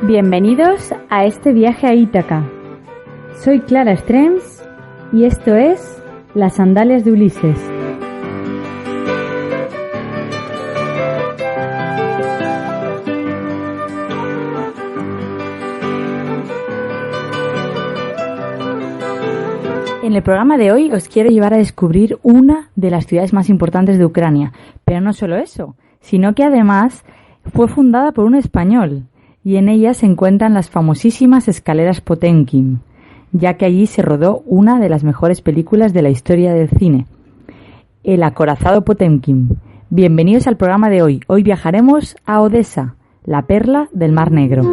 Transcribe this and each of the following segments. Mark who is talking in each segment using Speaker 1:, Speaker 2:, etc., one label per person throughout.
Speaker 1: Bienvenidos a este viaje a Ítaca. Soy Clara Strems y esto es Las Sandalias de Ulises. En el programa de hoy os quiero llevar a descubrir una de las ciudades más importantes de Ucrania, pero no solo eso, sino que además fue fundada por un español y en ella se encuentran las famosísimas escaleras Potemkin, ya que allí se rodó una de las mejores películas de la historia del cine, El acorazado Potemkin. Bienvenidos al programa de hoy. Hoy viajaremos a Odesa, la perla del Mar Negro.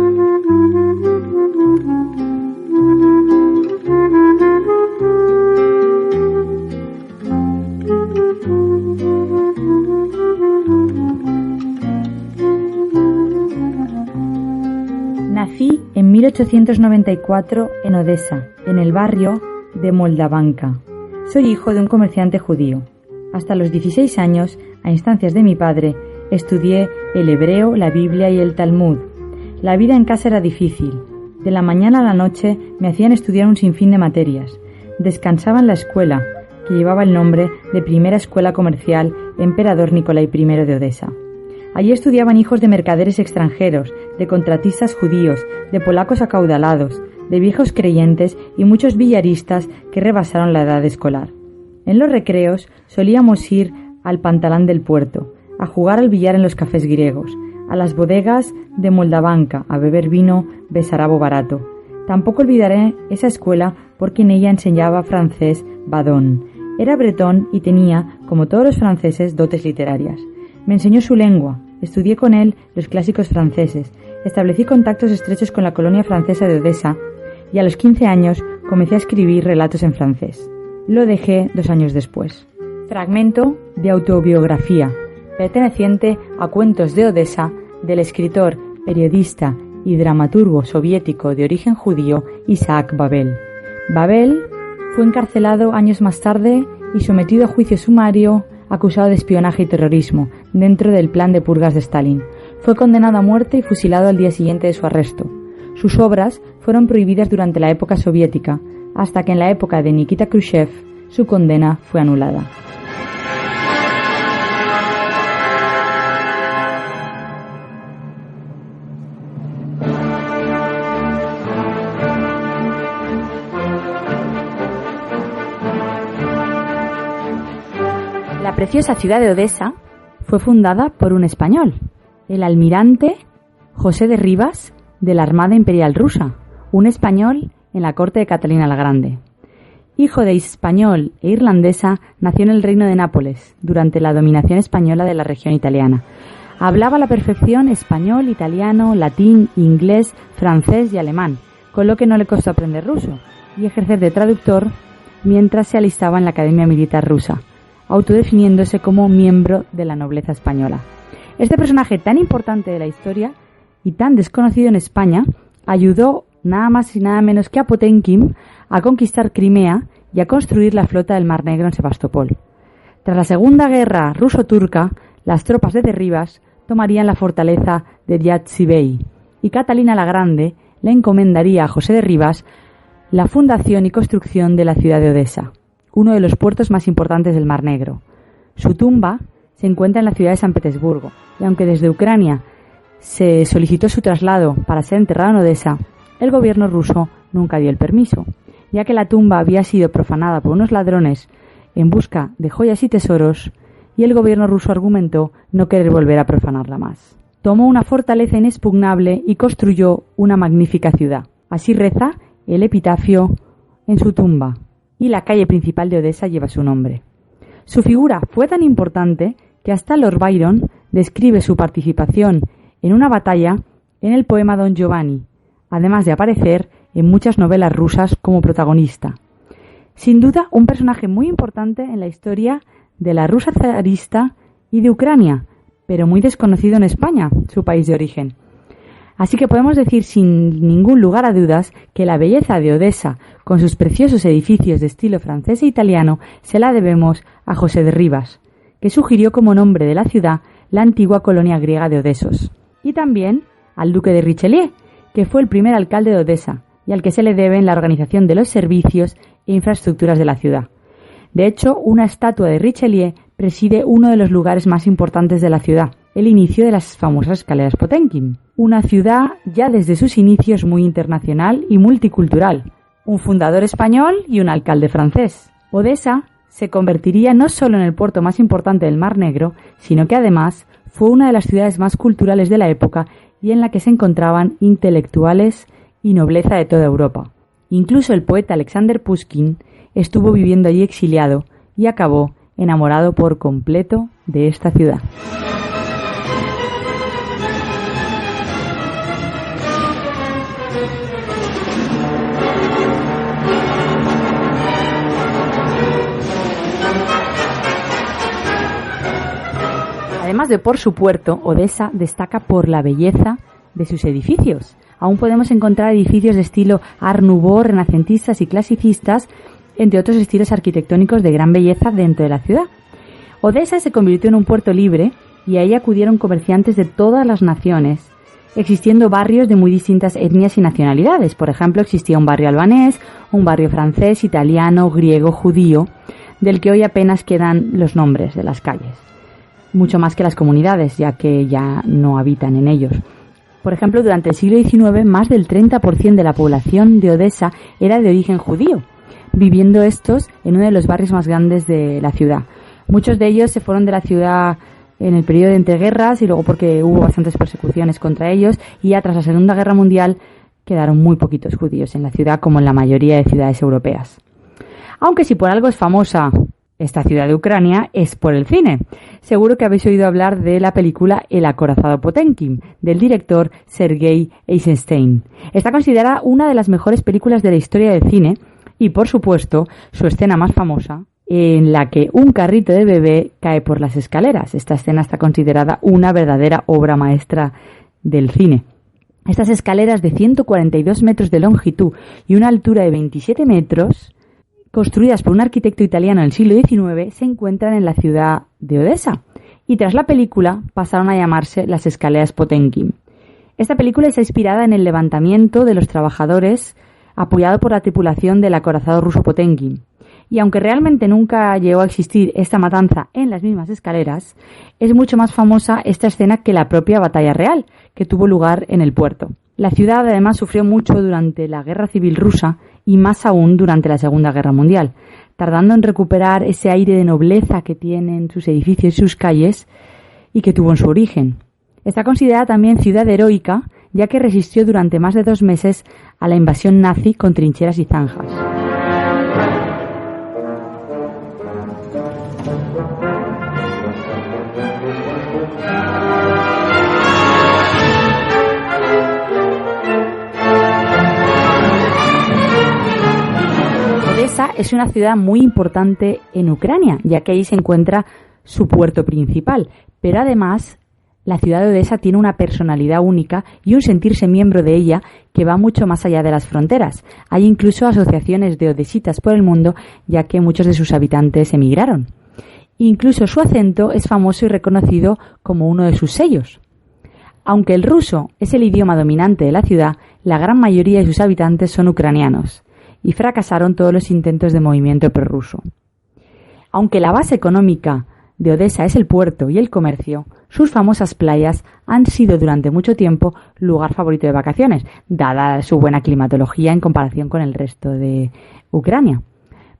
Speaker 1: Nací en 1894 en Odesa, en el barrio de Moldavanka. Soy hijo de un comerciante judío. Hasta los 16 años, a instancias de mi padre, estudié el hebreo, la Biblia y el Talmud. La vida en casa era difícil. De la mañana a la noche me hacían estudiar un sinfín de materias. Descansaba en la escuela, que llevaba el nombre de Primera Escuela Comercial Emperador Nicolai I de Odesa. Allí estudiaban hijos de mercaderes extranjeros, de contratistas judíos, de polacos acaudalados, de viejos creyentes y muchos billaristas que rebasaron la edad escolar. En los recreos solíamos ir al pantalán del puerto, a jugar al billar en los cafés griegos, a las bodegas de Moldavanka, a beber vino besarabo barato. Tampoco olvidaré esa escuela porque en ella enseñaba francés Badón. Era bretón y tenía, como todos los franceses, dotes literarias. Me enseñó su lengua. Estudié con él los clásicos franceses, establecí contactos estrechos con la colonia francesa de Odesa y a los 15 años comencé a escribir relatos en francés. Lo dejé 2 años después. Fragmento de autobiografía, perteneciente a Cuentos de Odesa, del escritor, periodista y dramaturgo soviético de origen judío Isaac Babel. Babel fue encarcelado años más tarde y sometido a juicio sumario acusado de espionaje y terrorismo dentro del plan de purgas de Stalin. Fue condenado a muerte y fusilado al día siguiente de su arresto. Sus obras fueron prohibidas durante la época soviética, hasta que en la época de Nikita Khrushchev su condena fue anulada. La preciosa ciudad de Odesa fue fundada por un español, el almirante José de Rivas de la Armada Imperial Rusa, un español en la corte de Catalina la Grande. Hijo de español e irlandesa, nació en el reino de Nápoles durante la dominación española de la región italiana. Hablaba a la perfección español, italiano, latín, inglés, francés y alemán, con lo que no le costó aprender ruso y ejercer de traductor mientras se alistaba en la Academia Militar Rusa, autodefiniéndose como miembro de la nobleza española. Este personaje tan importante de la historia y tan desconocido en España ayudó nada más y nada menos que a Potemkin a conquistar Crimea y a construir la flota del Mar Negro en Sebastopol. Tras la Segunda Guerra ruso-turca, las tropas de Rivas tomarían la fortaleza de Diatzivei y Catalina la Grande le encomendaría a José de Rivas la fundación y construcción de la ciudad de Odesa, uno de los puertos más importantes del Mar Negro. Su tumba se encuentra en la ciudad de San Petersburgo, y aunque desde Ucrania se solicitó su traslado para ser enterrado en Odesa, el gobierno ruso nunca dio el permiso, ya que la tumba había sido profanada por unos ladrones en busca de joyas y tesoros, y el gobierno ruso argumentó no querer volver a profanarla más. Tomó una fortaleza inexpugnable y construyó una magnífica ciudad. Así reza el epitafio en su tumba, y la calle principal de Odesa lleva su nombre. Su figura fue tan importante que hasta Lord Byron describe su participación en una batalla en el poema Don Giovanni, además de aparecer en muchas novelas rusas como protagonista. Sin duda, un personaje muy importante en la historia de la Rusia zarista y de Ucrania, pero muy desconocido en España, su país de origen. Así que podemos decir sin ningún lugar a dudas que la belleza de Odesa, con sus preciosos edificios de estilo francés e italiano, se la debemos a José de Rivas, que sugirió como nombre de la ciudad la antigua colonia griega de Odesos, y también al duque de Richelieu, que fue el primer alcalde de Odesa y al que se le debe la organización de los servicios e infraestructuras de la ciudad. De hecho, una estatua de Richelieu preside uno de los lugares más importantes de la ciudad, el inicio de las famosas escaleras Potemkin. Una ciudad ya desde sus inicios muy internacional y multicultural. Un fundador español y un alcalde francés. Odesa se convertiría no solo en el puerto más importante del Mar Negro, sino que además fue una de las ciudades más culturales de la época y en la que se encontraban intelectuales y nobleza de toda Europa. Incluso el poeta Alexander Pushkin estuvo viviendo allí exiliado y acabó enamorado por completo de esta ciudad. Además de por su puerto, Odesa destaca por la belleza de sus edificios. Aún podemos encontrar edificios de estilo Art Nouveau, renacentistas y clasicistas, entre otros estilos arquitectónicos de gran belleza dentro de la ciudad. Odesa se convirtió en un puerto libre y a ella acudieron comerciantes de todas las naciones, existiendo barrios de muy distintas etnias y nacionalidades. Por ejemplo, existía un barrio albanés, un barrio francés, italiano, griego, judío, del que hoy apenas quedan los nombres de las calles. Mucho más que las comunidades, ya que ya no habitan en ellos. Por ejemplo, durante el siglo XIX, más del 30% de la población de Odesa era de origen judío, viviendo estos en uno de los barrios más grandes de la ciudad. Muchos de ellos se fueron de la ciudad en el periodo de entreguerras y luego porque hubo bastantes persecuciones contra ellos, y ya tras la Segunda Guerra Mundial quedaron muy poquitos judíos en la ciudad, como en la mayoría de ciudades europeas. Aunque si por algo es famosa esta ciudad de Ucrania, es por el cine. Seguro que habéis oído hablar de la película El acorazado Potemkin, del director Sergei Eisenstein. Está considerada una de las mejores películas de la historia del cine y, por supuesto, su escena más famosa, en la que un carrito de bebé cae por las escaleras. Esta escena está considerada una verdadera obra maestra del cine. Estas escaleras de 142 metros de longitud y una altura de 27 metros, construidas por un arquitecto italiano del siglo XIX, se encuentran en la ciudad de Odesa y tras la película pasaron a llamarse las escaleras Potemkin. Esta película está inspirada en el levantamiento de los trabajadores apoyado por la tripulación del acorazado ruso Potemkin. Y aunque realmente nunca llegó a existir esta matanza en las mismas escaleras, es mucho más famosa esta escena que la propia batalla real, que tuvo lugar en el puerto. La ciudad además sufrió mucho durante la Guerra Civil Rusa y más aún durante la Segunda Guerra Mundial, tardando en recuperar ese aire de nobleza que tienen sus edificios y sus calles y que tuvo en su origen. Está considerada también ciudad heroica, ya que resistió durante más de 2 meses a la invasión nazi con trincheras y zanjas. Odesa es una ciudad muy importante en Ucrania, ya que ahí se encuentra su puerto principal, pero además la ciudad de Odesa tiene una personalidad única y un sentirse miembro de ella que va mucho más allá de las fronteras. Hay incluso asociaciones de odesitas por el mundo, ya que muchos de sus habitantes emigraron. Incluso su acento es famoso y reconocido como uno de sus sellos. Aunque el ruso es el idioma dominante de la ciudad, la gran mayoría de sus habitantes son ucranianos y fracasaron todos los intentos de movimiento prorruso. Aunque la base económica de Odesa es el puerto y el comercio, sus famosas playas han sido durante mucho tiempo lugar favorito de vacaciones, dada su buena climatología en comparación con el resto de Ucrania.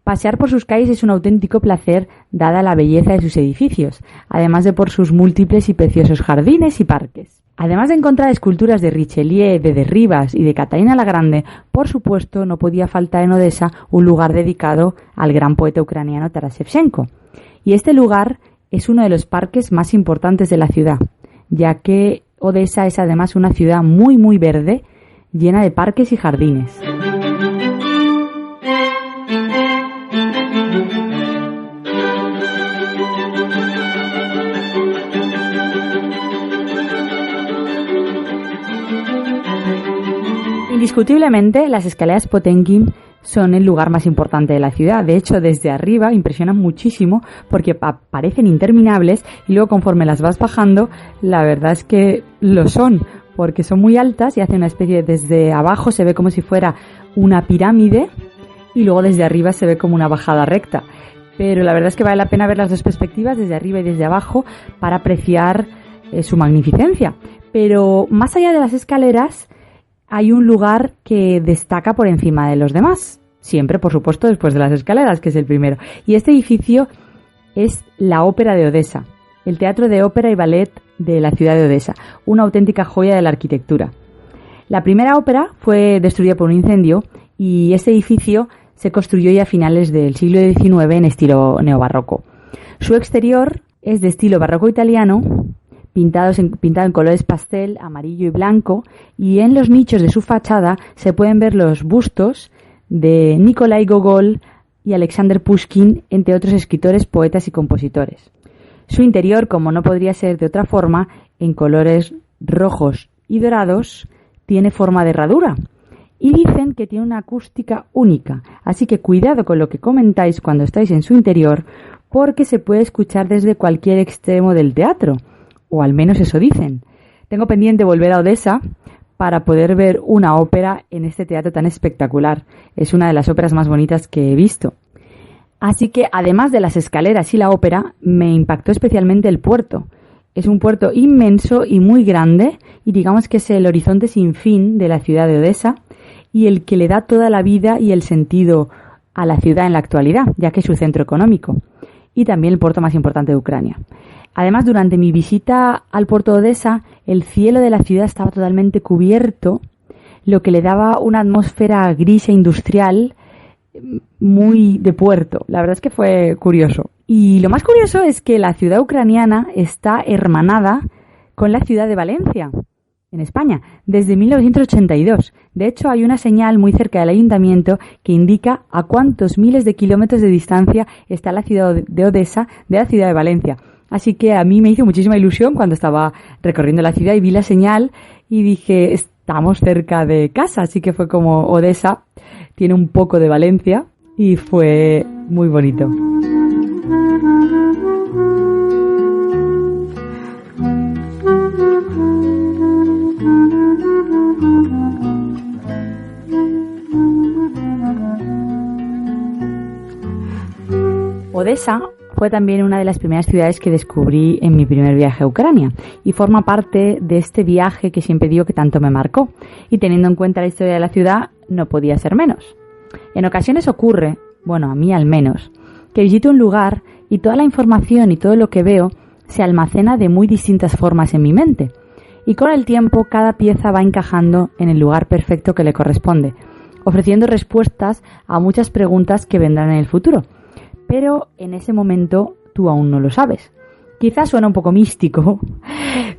Speaker 1: Pasear por sus calles es un auténtico placer, dada la belleza de sus edificios, además de por sus múltiples y preciosos jardines y parques. Además de encontrar esculturas de Richelieu, de Rivas y de Catalina la Grande, por supuesto no podía faltar en Odesa un lugar dedicado al gran poeta ucraniano Taras Shevchenko. Y este lugar es uno de los parques más importantes de la ciudad, ya que Odesa es además una ciudad muy muy verde, llena de parques y jardines. Indiscutiblemente, las escaleras Potemkin son el lugar más importante de la ciudad. De hecho, desde arriba impresionan muchísimo porque parecen interminables y luego conforme las vas bajando, la verdad es que lo son, porque son muy altas y hacen una especie desde abajo se ve como si fuera una pirámide y luego desde arriba se ve como una bajada recta. Pero la verdad es que vale la pena ver las dos perspectivas, desde arriba y desde abajo, para apreciar su magnificencia. Pero más allá de las escaleras hay un lugar que destaca por encima de los demás. Siempre, por supuesto, después de las escaleras, que es el primero. Y este edificio es la Ópera de Odessa, el teatro de ópera y ballet de la ciudad de Odessa, una auténtica joya de la arquitectura. La primera ópera fue destruida por un incendio y este edificio se construyó ya a finales del siglo XIX en estilo neobarroco. Su exterior es de estilo barroco italiano, pintado en colores pastel, amarillo y blanco, y en los nichos de su fachada se pueden ver los bustos de Nikolai Gogol y Alexander Pushkin, entre otros escritores, poetas y compositores. Su interior, como no podría ser de otra forma, en colores rojos y dorados, tiene forma de herradura. Y dicen que tiene una acústica única, así que cuidado con lo que comentáis cuando estáis en su interior, porque se puede escuchar desde cualquier extremo del teatro, o al menos eso dicen. Tengo pendiente volver a Odessa para poder ver una ópera en este teatro tan espectacular. Es una de las óperas más bonitas que he visto. Así que, además de las escaleras y la ópera, me impactó especialmente el puerto. Es un puerto inmenso y muy grande, y digamos que es el horizonte sin fin de la ciudad de Odessa, y el que le da toda la vida y el sentido a la ciudad en la actualidad, ya que es su centro económico, y también el puerto más importante de Ucrania. Además, durante mi visita al puerto de Odessa, el cielo de la ciudad estaba totalmente cubierto, lo que le daba una atmósfera gris e industrial muy de puerto. La verdad es que fue curioso. Y lo más curioso es que la ciudad ucraniana está hermanada con la ciudad de Valencia, en España, desde 1982. De hecho, hay una señal muy cerca del ayuntamiento que indica a cuántos miles de kilómetros de distancia está la ciudad de Odessa de la ciudad de Valencia. Así que a mí me hizo muchísima ilusión cuando estaba recorriendo la ciudad y vi la señal y dije, estamos cerca de casa. Así que fue como Odessa tiene un poco de Valencia y fue muy bonito. Odessa fue también una de las primeras ciudades que descubrí en mi primer viaje a Ucrania y forma parte de este viaje que siempre digo que tanto me marcó. Y teniendo en cuenta la historia de la ciudad, no podía ser menos. En ocasiones ocurre, bueno, a mí al menos, que visito un lugar y toda la información y todo lo que veo se almacena de muy distintas formas en mi mente. Y con el tiempo cada pieza va encajando en el lugar perfecto que le corresponde, ofreciendo respuestas a muchas preguntas que vendrán en el futuro. Pero en ese momento tú aún no lo sabes. Quizás suena un poco místico,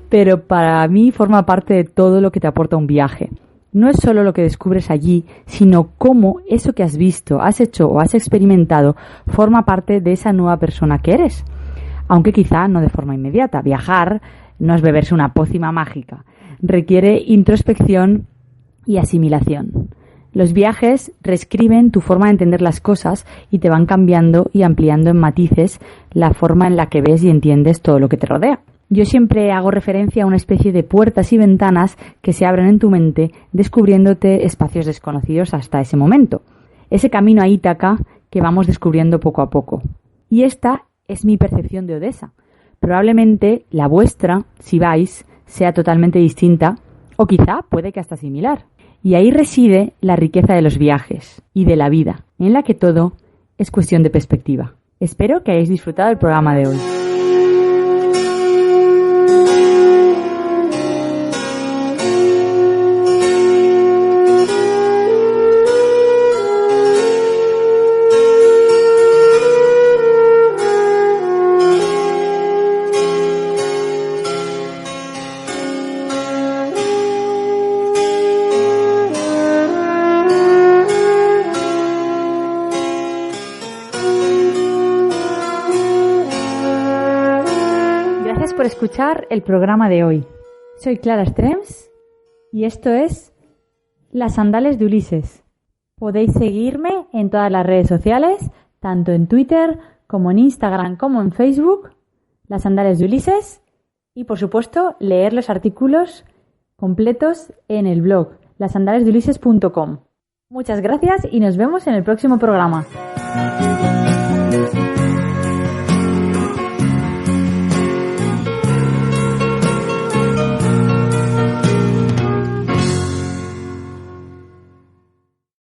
Speaker 1: pero para mí forma parte de todo lo que te aporta un viaje. No es solo lo que descubres allí, sino cómo eso que has visto, has hecho o has experimentado forma parte de esa nueva persona que eres. Aunque quizá no de forma inmediata. Viajar no es beberse una pócima mágica. Requiere introspección y asimilación. Los viajes reescriben tu forma de entender las cosas y te van cambiando y ampliando en matices la forma en la que ves y entiendes todo lo que te rodea. Yo siempre hago referencia a una especie de puertas y ventanas que se abren en tu mente, descubriéndote espacios desconocidos hasta ese momento. Ese camino a Ítaca que vamos descubriendo poco a poco. Y esta es mi percepción de Odessa. Probablemente la vuestra, si vais, sea totalmente distinta o quizá puede que hasta similar. Y ahí reside la riqueza de los viajes y de la vida, en la que todo es cuestión de perspectiva. Espero que hayáis disfrutado del programa de hoy. Por escuchar el programa de hoy. Soy Clara Strems y esto es Las Sandalias de Ulises. Podéis seguirme en todas las redes sociales, tanto en Twitter como en Instagram como en Facebook, Las Sandalias de Ulises, y por supuesto leer los artículos completos en el blog lasandalesdeulises.com. Muchas gracias y nos vemos en el próximo programa.